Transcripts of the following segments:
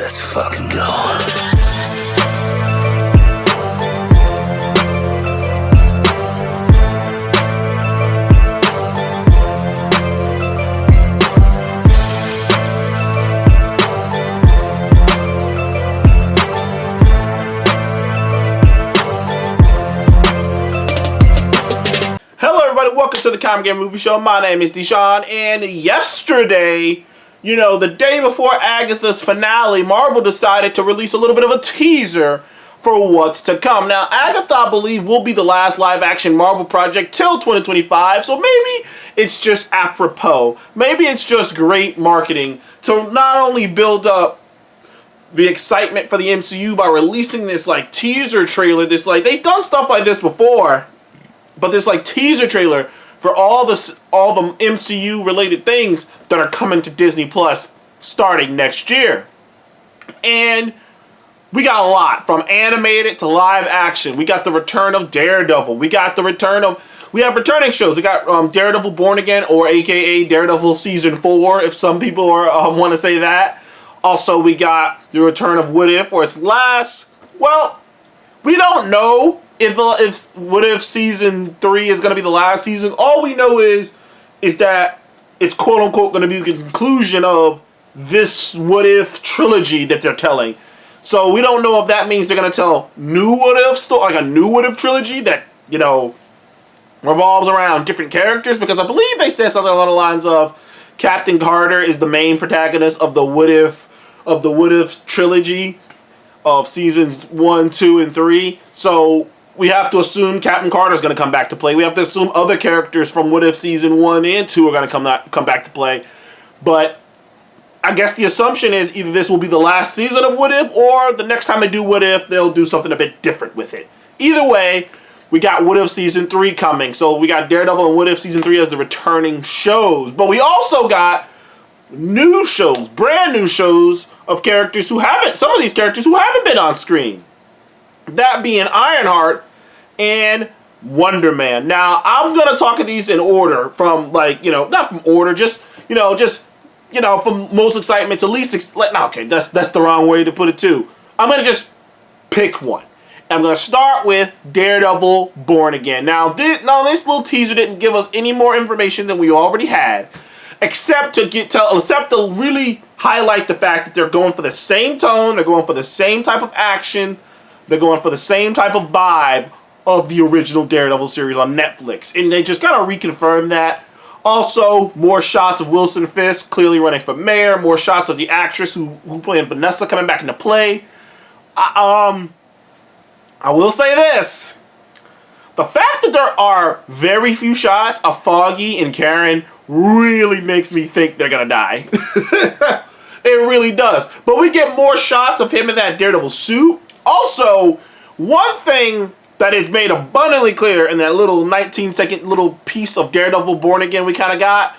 Let's fucking go. Welcome to the Comic Game Movie Show. My name is Deshaun, and yesterday, the day before Agatha's finale, Marvel decided to release a little bit of a teaser for what's to come. Now, Agatha, I believe, will be the last live-action Marvel project till 2025, so maybe it's just apropos. Maybe it's just great marketing to not only build up the excitement for the MCU by releasing this, teaser trailer, they've done stuff like this before, but this teaser trailer for all the MCU related things that are coming to Disney Plus starting next year. And we got a lot, from animated to live action. We got the return of Daredevil. We have returning shows. We got Daredevil Born Again, or aka Daredevil Season 4, if some people want to say that. Also, we got the return of What If, or its last. Well, we don't know if What If Season 3 is going to be the last season. All we know is that it's quote-unquote going to be the conclusion of this What If trilogy that they're telling. So we don't know if that means they're going to tell new What If story, like a new What If trilogy that, revolves around different characters, because I believe they said something along the lines of Captain Carter is the main protagonist of the What If trilogy of seasons 1, 2, and 3. So we have to assume Captain Carter is going to come back to play. We have to assume other characters from What If Season 1 and 2 are going to come back to play. But I guess the assumption is either this will be the last season of What If, or the next time they do What If, they'll do something a bit different with it. Either way, we got What If Season 3 coming. So we got Daredevil and What If Season 3 as the returning shows. But we also got new shows, brand new shows of characters some of these characters who haven't been on screen. That being Ironheart and Wonder Man. Now, I'm going to talk of these in order from, not from order, just from most excitement to least okay, that's the wrong way to put it, too. I'm going to just pick one. I'm going to start with Daredevil Born Again. Now, this little teaser didn't give us any more information than we already had, except to really highlight the fact that they're going for the same tone, they're going for the same type of action, they're going for the same type of vibe of the original Daredevil series on Netflix. And they just kind of reconfirmed that. Also, more shots of Wilson Fisk clearly running for mayor, more shots of the actress who played Vanessa coming back into play. I will say this. The fact that there are very few shots of Foggy and Karen really makes me think they're gonna die. It really does. But we get more shots of him in that Daredevil suit. Also, one thing that is made abundantly clear in that little 19-second little piece of Daredevil Born Again we kind of got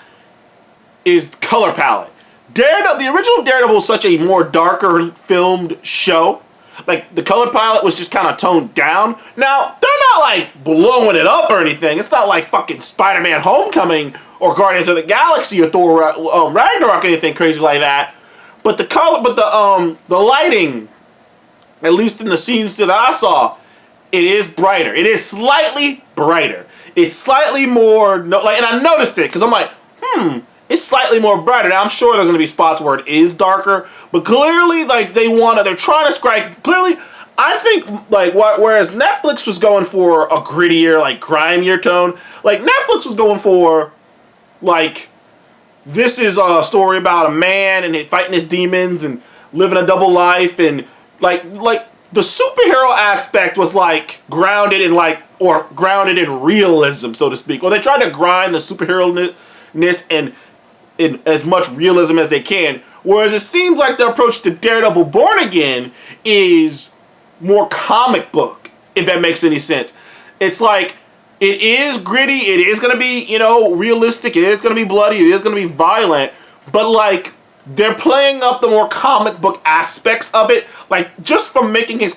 is color palette. The original Daredevil is such a more darker filmed show. The color palette was just kind of toned down. Now, they're not blowing it up or anything. It's not like fucking Spider-Man Homecoming or Guardians of the Galaxy or Thor Ragnarok or anything crazy like that. But the lighting, at least in the scenes that I saw, it is brighter. It is slightly brighter. It's slightly more, and I noticed it because I'm like, it's slightly more brighter. Now I'm sure there's gonna be spots where it is darker, but clearly, they're trying to strike. Clearly, I think whereas Netflix was going for a grittier, grimier tone, Netflix was going for this is a story about a man and fighting his demons and living a double life, and the superhero aspect was grounded in realism, so to speak. Or they tried to grind the superhero-ness and in as much realism as they can. Whereas it seems like the approach to Daredevil Born Again is more comic book, if that makes any sense. It's it is gritty, it is going to be, realistic, it is going to be bloody, it is going to be violent, but they're playing up the more comic book aspects of it, like just from making his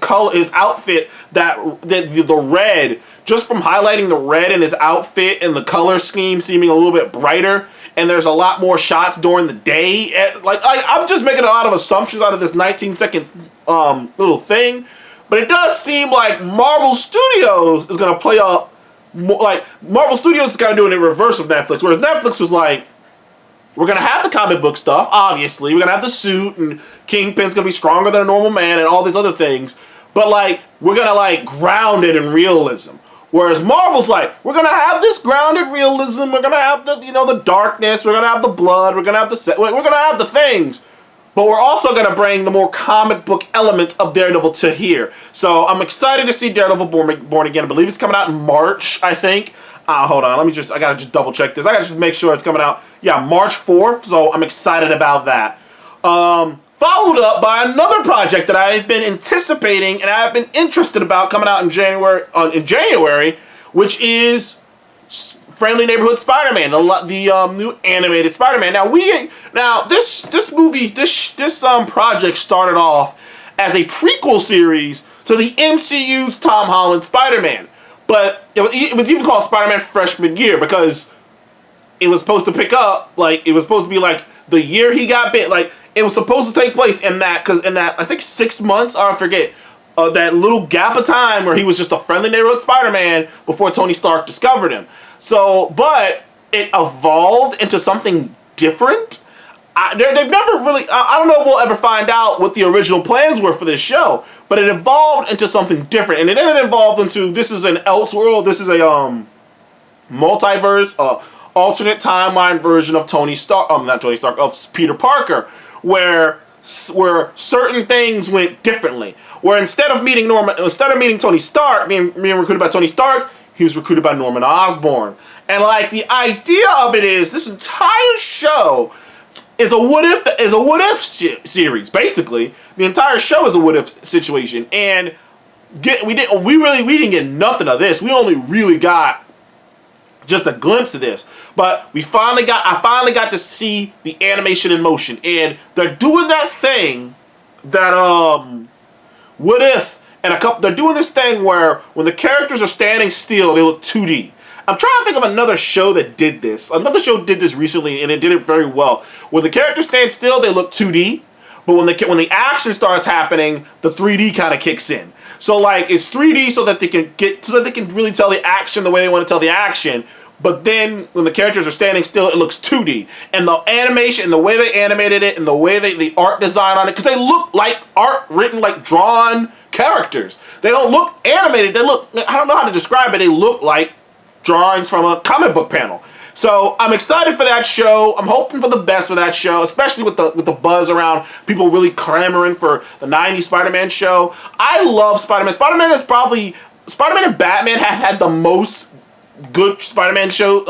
outfit the red, just from highlighting the red in his outfit and the color scheme seeming a little bit brighter, and there's a lot more shots during the day. I'm just making a lot of assumptions out of this 19-second little thing, but it does seem like Marvel Studios is gonna play up like Marvel Studios is kind of doing it in reverse of Netflix, whereas Netflix was like, we're going to have the comic book stuff, obviously. We're going to have the suit, and Kingpin's going to be stronger than a normal man, and all these other things. But, like, we're going to, like, ground it in realism. Whereas Marvel's like, we're going to have this grounded realism. We're going to have the, the darkness. We're going to have the blood. We're going to have we're going to have the things. But we're also going to bring the more comic book element of Daredevil to here. So I'm excited to see Daredevil Born Again. I believe it's coming out in March, I think. Hold on, I gotta just double check this. I gotta just make sure it's coming out, March 4th, so I'm excited about that. Followed up by another project that I've been anticipating and I've been interested about coming out in January, which is Friendly Neighborhood Spider-Man, the new animated Spider-Man. Now this project started off as a prequel series to the MCU's Tom Holland Spider-Man. But it was even called Spider-Man Freshman Year because it was supposed to pick up, it was supposed to be like the year he got bit. Like, it was supposed to take place in that, I think 6 months, or I forget, that little gap of time where he was just a friendly neighborhood Spider-Man before Tony Stark discovered him. So, but it evolved into something different. They've never really, I don't know if we'll ever find out what the original plans were for this show, but it evolved into something different. And it then evolved into, this is an Elseworld, this is a multiverse, alternate timeline version of of Peter Parker, where certain things went differently. Where instead of meeting Tony Stark, being recruited by Tony Stark, he was recruited by Norman Osborn. And like, the idea of it is, this entire show is a what if series. Basically, the entire show is a what if situation, and we didn't get nothing of this. We only really got just a glimpse of this, but I finally got to see the animation in motion, and they're doing that thing that what if they're doing this thing where when the characters are standing still, they look 2D. I'm trying to think of another show that did this. Another show did this recently, and it did it very well. When the characters stand still, they look 2D. But when the action starts happening, the 3D kind of kicks in. So like, it's 3D so that they can really tell the action the way they want to tell the action. But then when the characters are standing still, it looks 2D. And the animation, and the way they animated it, and the way the art design on it, because they look like art written, like drawn characters. They don't look animated. They look, I don't know how to describe it. They look like drawings from a comic book panel. So I'm excited for that show. I'm hoping for the best for that show, especially with the buzz around people really clamoring for the 90s Spider-Man show. I love Spider-Man. Spider-Man and Batman have had the most good Spider-Man shows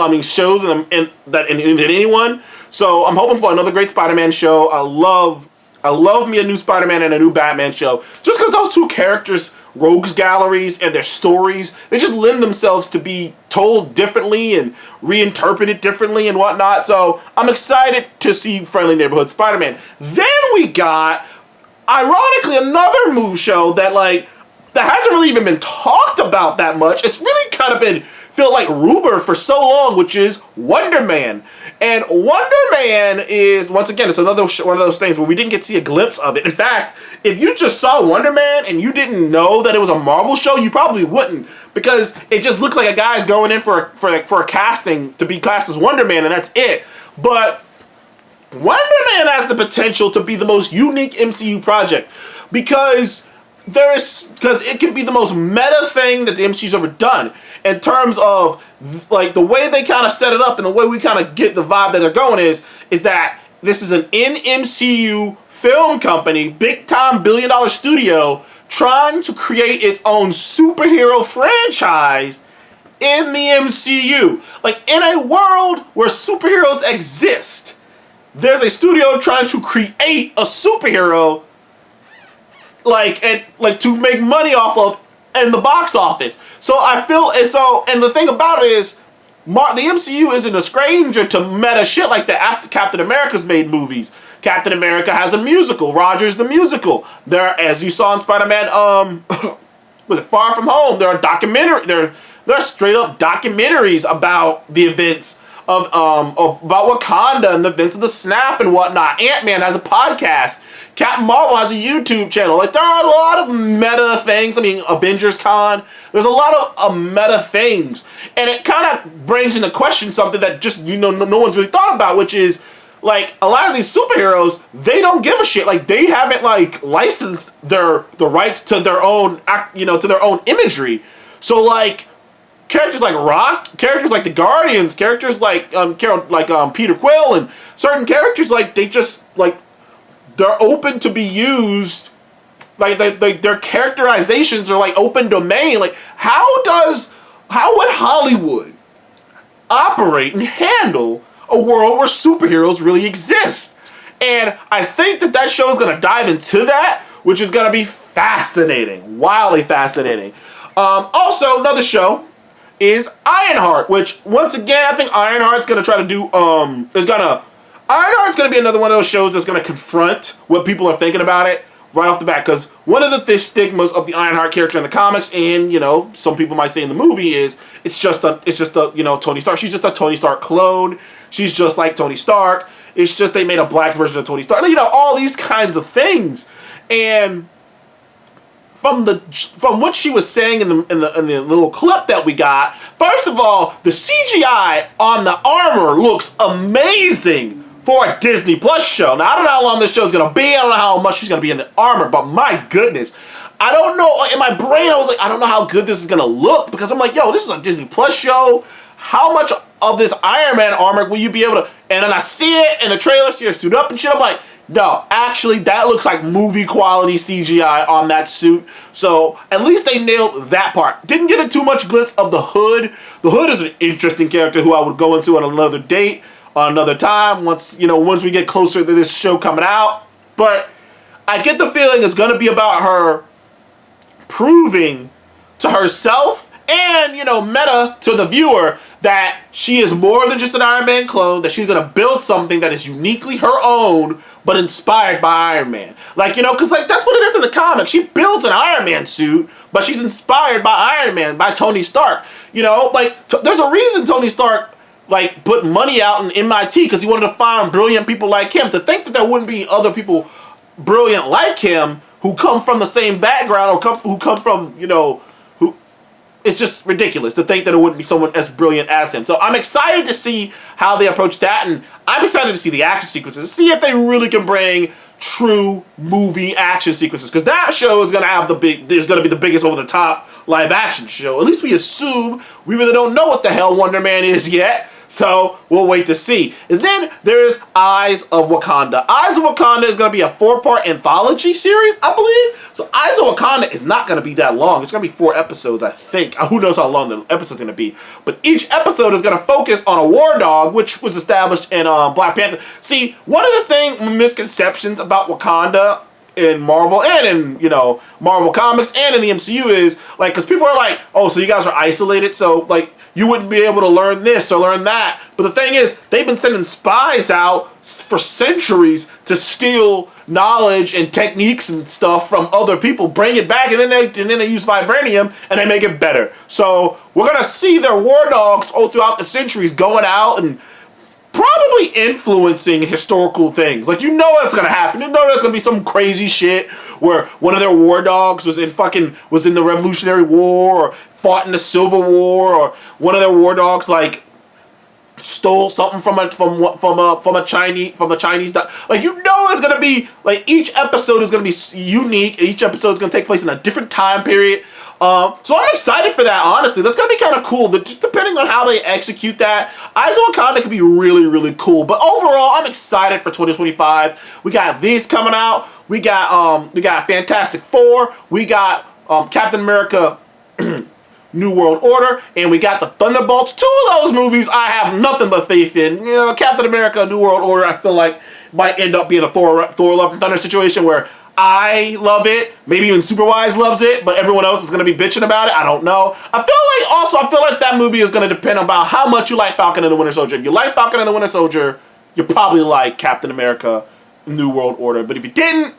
than anyone. So I'm hoping for another great Spider-Man show. I love me a new Spider-Man and a new Batman show. Just because those two characters, rogues galleries and their stories, they just lend themselves to be told differently and reinterpreted differently and whatnot. So I'm excited to see Friendly Neighborhood Spider-Man. Then we got, ironically, another show that hasn't really even been talked about that much. It's really kind of been felt like rumor for so long, which is Wonder Man. And Wonder Man is, once again, it's another one of those things where we didn't get to see a glimpse of it. In fact, if you just saw Wonder Man and you didn't know that it was a Marvel show, you probably wouldn't, because it just looks like a guy's going in for a casting to be cast as Wonder Man, and that's it. But Wonder Man has the potential to be the most unique MCU project, because it could be the most meta thing that the MCU's ever done in terms of like the way they kind of set it up and the way we kind of get the vibe that they're going is that this is an MCU film company, big time billion-dollar studio, trying to create its own superhero franchise in the MCU. Like, in a world where superheroes exist, there's a studio trying to create a superhero to make money off of in the box office. So I feel, and the thing about it is, the MCU isn't a stranger to meta shit like that after Captain America's made movies. Captain America has a musical, Rogers the Musical. There, as you saw in Spider-Man, with Far From Home, there are straight up documentaries about the events of about Wakanda and the events of the Snap and whatnot. Ant-Man has a podcast. Captain Marvel has a YouTube channel. Like, there are a lot of meta things. I mean, Avengers Con. There's a lot of meta things. And it kind of brings into question something that just, no one's really thought about, which is, like, a lot of these superheroes, they don't give a shit. Like, they haven't, like, licensed the rights to their own, to their own imagery. So, like, characters like Rock, characters like the Guardians, characters like Peter Quill, and certain characters, like, they just, like, they're open to be used. Like, their characterizations are, like, open domain. Like, how would Hollywood operate and handle a world where superheroes really exist? And I think that show is going to dive into that, which is going to be fascinating, wildly fascinating. Also, another show is Ironheart, which, once again, I think Ironheart's going to try to do, Ironheart's going to be another one of those shows that's going to confront what people are thinking about it right off the bat, because one of the stigmas of the Ironheart character in the comics, and, some people might say in the movie, is it's just a Tony Stark. She's just a Tony Stark clone. She's just like Tony Stark. It's just they made a black version of Tony Stark. All these kinds of things. And from what she was saying in the little clip that we got, first of all, the CGI on the armor looks amazing for a Disney Plus show. Now, I don't know how long this show is going to be. I don't know how much she's going to be in the armor, but my goodness. I don't know. In my brain, I was like, I don't know how good this is going to look, because I'm like, yo, this is a Disney Plus show. How much of this Iron Man armor will you be able to... And then I see it in the trailer, see her suit up and shit. I'm like, no, actually, that looks like movie quality CGI on that suit. So at least they nailed that part. Didn't get into too much glitz of the Hood. The Hood is an interesting character who I would go into on another date, another time, once we get closer to this show coming out. But I get the feeling it's going to be about her proving to herself and, meta to the viewer that she is more than just an Iron Man clone, that she's going to build something that is uniquely her own, but inspired by Iron Man. Like, because, like, that's what it is in the comics. She builds an Iron Man suit, but she's inspired by Iron Man, by Tony Stark. There's a reason Tony Stark, like, put money out in MIT, because he wanted to find brilliant people like him. To think that there wouldn't be other people brilliant like him who come from the same background, or who come from, it's just ridiculous to think that it wouldn't be someone as brilliant as him. So I'm excited to see how they approach that, and I'm excited to see the action sequences, see if they really can bring true movie action sequences, because that show is going to have is going to be the biggest over-the-top live action show. At least we assume. We really don't know what the hell Wonder Man is yet, so we'll wait to see. And then there's Eyes of Wakanda. Eyes of Wakanda is going to be a 4-part anthology series, I believe. So Eyes of Wakanda is not going to be that long. It's going to be 4 episodes, I think. Who knows how long the episode's going to be. But each episode is going to focus on a war dog, which was established in Black Panther. See, one of the misconceptions about Wakanda in Marvel and in, Marvel Comics and in the MCU is, like, because people are like, oh, so you guys are isolated, so, like, you wouldn't be able to learn this or learn that. But the thing is, they've been sending spies out for centuries to steal knowledge and techniques and stuff from other people, bring it back, and then they use vibranium and they make it better. So we're gonna see their war dogs all throughout the centuries going out and probably influencing historical things. Like, that's gonna happen. There's gonna be some crazy shit where one of their war dogs was in the Revolutionary War, or fought in the Civil War, or one of their war dogs, like, stole something from a Chinese like, it's gonna be, like, each episode is gonna be unique. Each episode is gonna take place in a different time period. So I'm excited for that, honestly. That's gonna be kind of cool. Depending on how they execute that, Eyes of Wakanda could be really, really cool. But overall, I'm excited for 2025. We got these coming out. We got Fantastic Four. We got Captain America New World Order, and we got the Thunderbolts. 2 of those movies I have nothing but faith in. Captain America New World Order, I feel like might end up being a Thor Love and Thunder situation where I love it. Maybe even Superwise loves it, but everyone else is going to be bitching about it. I don't know. I feel like that movie is going to depend about how much you like Falcon and the Winter Soldier. If you like Falcon and the Winter Soldier, you probably like Captain America: New World Order. But if you didn't,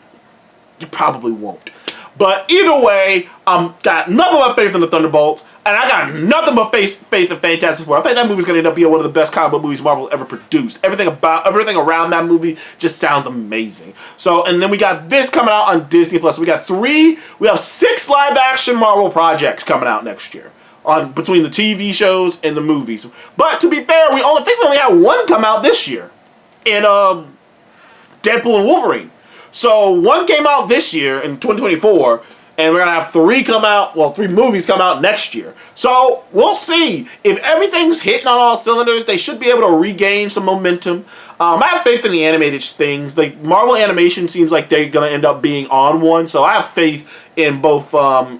you probably won't. But either way, got nothing but faith in the Thunderbolts, and I got nothing but faith in Fantastic Four. I think that movie's gonna end up being one of the best comic book movies Marvel ever produced. Everything around that movie just sounds amazing. So, and then we got this coming out on Disney Plus. We have 6 live action Marvel projects coming out next year on between the TV shows and the movies. But to be fair, we only had one come out this year in Deadpool and Wolverine. So one came out this year in 2024, and we're gonna have 3 movies come out next year. So we'll see. If everything's hitting on all cylinders, they should be able to regain some momentum. I have faith in the animated things. Like Marvel Animation seems like they're gonna end up being on one, so I have faith in both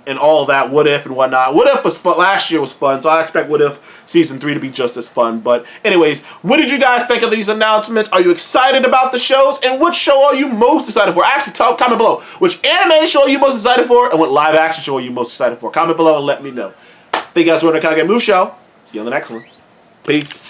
in all of that. What If and whatnot. What If was fun. Last year was fun, so I expect What If season 3 to be just as fun. But anyways, what did you guys think of these announcements? Are you excited about the shows? And which show are you most excited for? Actually, comment below. Which animated show are you most excited for? And what live action show are you most excited for? Comment below and let me know. Thank you guys for watching the Comic Game Move Show. See you on the next one. Peace.